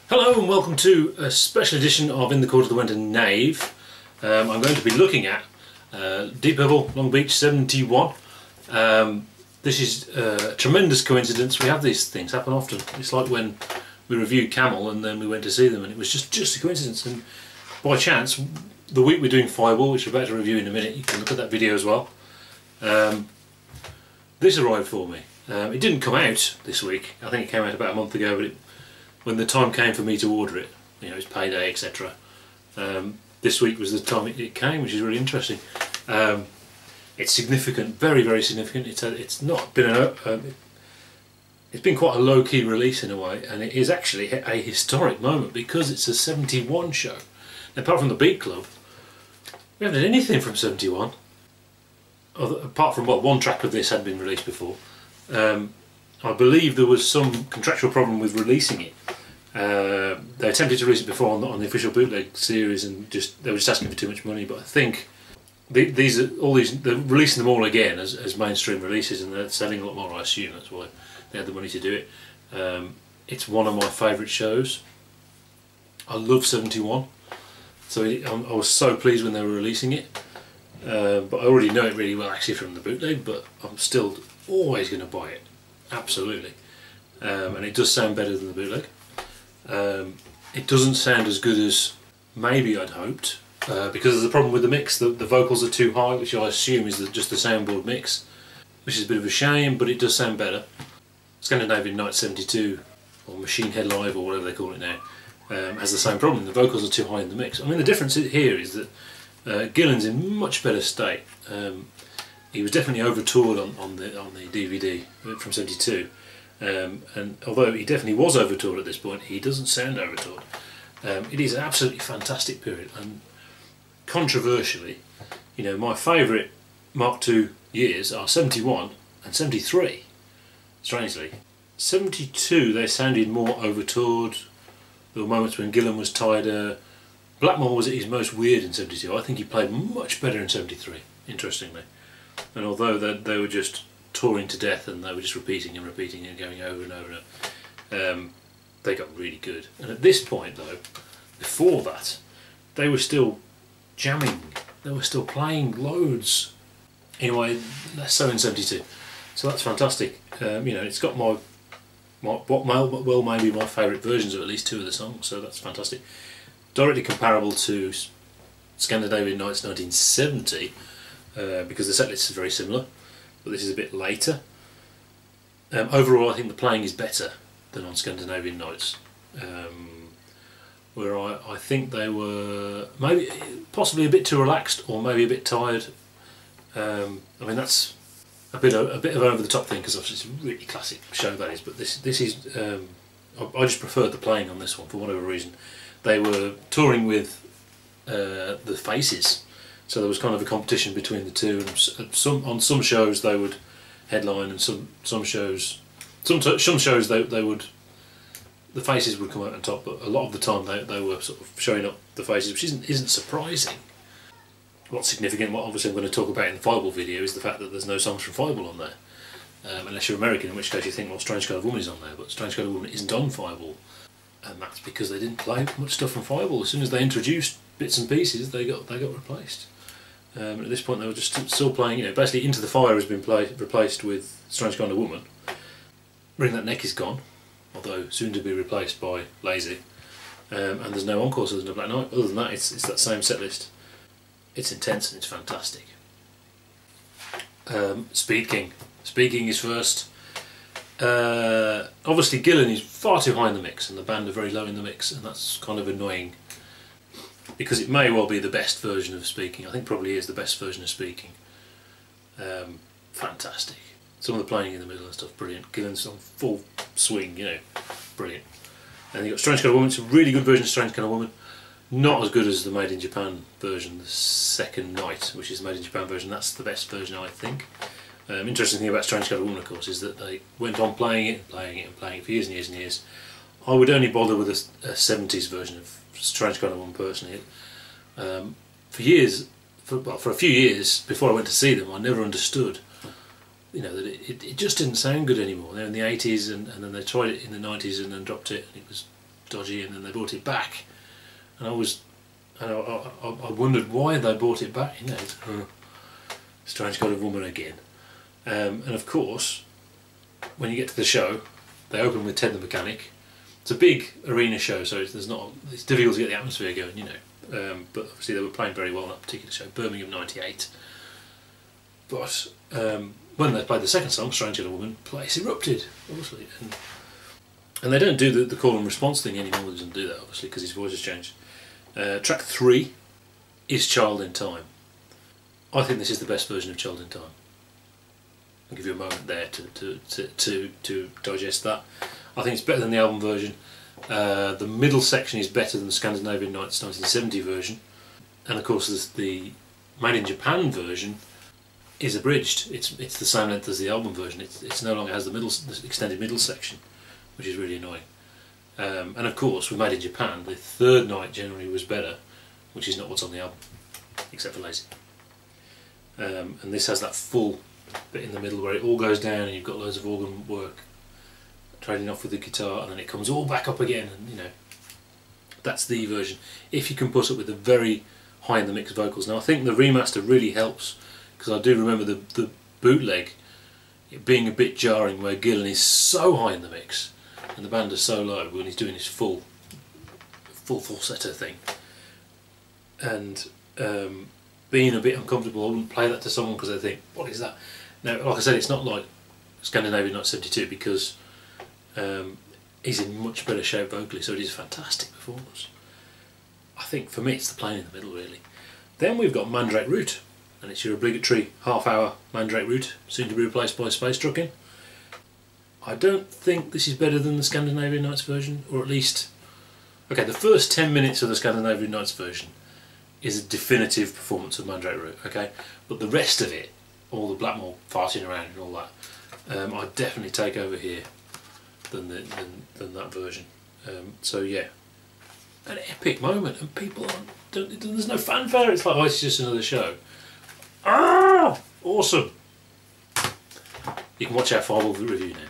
Hello and welcome to a special edition of In the Court of the Wenton Knave. I'm going to be looking at Deep Purple Long Beach 71. This is a tremendous coincidence. We have these things happen often. It's like when we reviewed Camel and then we went to see them and it was just a coincidence, and by chance the week we're doing Fireball, which we're about to review in a minute, you can look at that video as well. This arrived for me. It didn't come out this week. I think it came out about a month ago, but when the time came for me to order it, you know, it's payday, etc. This week was the time it came, which is really interesting. It's significant, very, very significant. It's not been it's been quite a low-key release in a way, and it is actually a historic moment because it's a 71 show. Now, apart from the Beat Club, we haven't had anything from 71. Apart from, well, one track of this had been released before. I believe there was some contractual problem with releasing it. They attempted to release it before on the official bootleg series, and they were just asking for too much money. But I think they're releasing them all again as mainstream releases, and they're selling a lot more. I assume that's why they had the money to do it. It's one of my favourite shows. I love 71, so I was so pleased when they were releasing it. But I already know it really well actually from the bootleg, but I'm still always going to buy it, absolutely. And it does sound better than the bootleg. It doesn't sound as good as maybe I'd hoped, because there's a problem with the mix. The vocals are too high, which I assume is just the soundboard mix, which is a bit of a shame, but it does sound better. Scandinavian Night 72, or Machine Head Live, or whatever they call it now, has the same problem. The vocals are too high in the mix. I mean, the difference here is that Gillan's in much better state. He was definitely over-toured on the DVD from 72, and although he definitely was over-toured at this point, he doesn't sound over-toured. It is an absolutely fantastic period, and controversially, you know, my favourite Mark II years are 71 and 73, strangely. 72 they sounded more over-toured. There were moments when Gillan was tighter. Blackmore was at his most weird in 72. I think he played much better in 73, interestingly. And although they were just touring to death and they were just repeating and repeating and going over and over and over, they got really good. And at this point though, before that, they were still jamming. They were still playing loads. Anyway, less so in 72. So that's fantastic. You know, it's got what may be my favourite versions of at least two of the songs, so that's fantastic. Directly comparable to Scandinavian Nights 1970, because the set list is very similar, but this is a bit later. Overall, I think the playing is better than on Scandinavian Nights, where I think they were possibly a bit too relaxed, or maybe a bit tired. I mean, that's a bit of over the top thing, because obviously it's a really classic show, that is. But this is I just preferred the playing on this one for whatever reason. They were touring with the Faces, so there was kind of a competition between the two. And on some shows they would headline, and some shows the Faces would come out on top. But a lot of the time they were sort of showing up the Faces, which isn't surprising. What's significant, what obviously I'm going to talk about in the Fireball video, is the fact that there's no songs from Fireball on there, unless you're American, in which case you think, well, Strange Kind of Woman is on there, but Strange Kind of Woman isn't on Fireball. And that's because they didn't play much stuff from Fireball. As soon as they introduced bits and pieces, they got replaced. At this point, they were just still playing. You know, basically, Into the Fire has been replaced with Strange Kind of Woman. Bring That Neck is gone, although soon to be replaced by Lazy. And there's no encore, so there's no Black Knight. Other than that, it's that same set list. It's intense and it's fantastic. Speed King. Speed King is first. Obviously Gillan is far too high in the mix and the band are very low in the mix, and that's kind of annoying, because it may well be the best version of Speaking. I think probably is the best version of Speaking. Fantastic. Some of the playing in the middle and stuff, brilliant. Gillan's on full swing, you know, brilliant. And you've got Strange Kind of Woman. It's a really good version of Strange Kind of Woman. Not as good as the Made in Japan version, the Second Night, which is the Made in Japan version. That's the best version, I think. Interesting thing about Strange Kind of Woman, of course, is that they went on playing it for years and years and years. I would only bother with a 70s version of Strange Kind of Woman personally. For a few years before I went to see them, I never understood, you know, that it just didn't sound good anymore. They were in the 80s, and then they tried it in the 90s and then dropped it, and it was dodgy, and then they brought it back, and I wondered why they brought it back. You know, strange kind of woman again. And of course, when you get to the show, they open with Ted the Mechanic. It's a big arena show, so it's difficult to get the atmosphere going, you know. But obviously they were playing very well on that particular show, Birmingham '98. But when they played the second song, Strange Little Woman, the place erupted, obviously. And they don't do the call and response thing anymore. He doesn't do that, obviously, because his voice has changed. Track 3 is Child in Time. I think this is the best version of Child in Time. I'll give you a moment there to digest that. I think it's better than the album version. The middle section is better than the Scandinavian Nights 1970 version, and of course the Made in Japan version is abridged. It's the same length as the album version. It's no longer has the extended middle section, which is really annoying. And of course, with Made in Japan, the third night generally was better, which is not what's on the album, except for Lazy. And this has that full bit in the middle where it all goes down and you've got loads of organ work trading off with the guitar, and then it comes all back up again, and you know, that's the version. If you can put it with the very high in the mix vocals. Now I think the remaster really helps, because I do remember the bootleg it being a bit jarring where Gillan is so high in the mix and the band is so low when he's doing his full falsetto thing, and being a bit uncomfortable. I wouldn't play that to someone because they think, what is that? Now, like I said, it's not like Scandinavian Nights '72 because he's in much better shape vocally, so it is a fantastic performance. I think for me it's the playing in the middle really. Then we've got Mandrake Root, and it's your obligatory half-hour Mandrake Root, soon to be replaced by Space Trucking. I don't think this is better than the Scandinavian Nights version, or at least... Okay, the first 10 minutes of the Scandinavian Nights version is a definitive performance of Mandrake Root, okay? But the rest of it, all the Blackmore farting around and all that, I'd definitely take over here than that version. So yeah, an epic moment, and people there's no fanfare. It's like, oh, it's just another show. Ah, awesome! You can watch our 5 review now.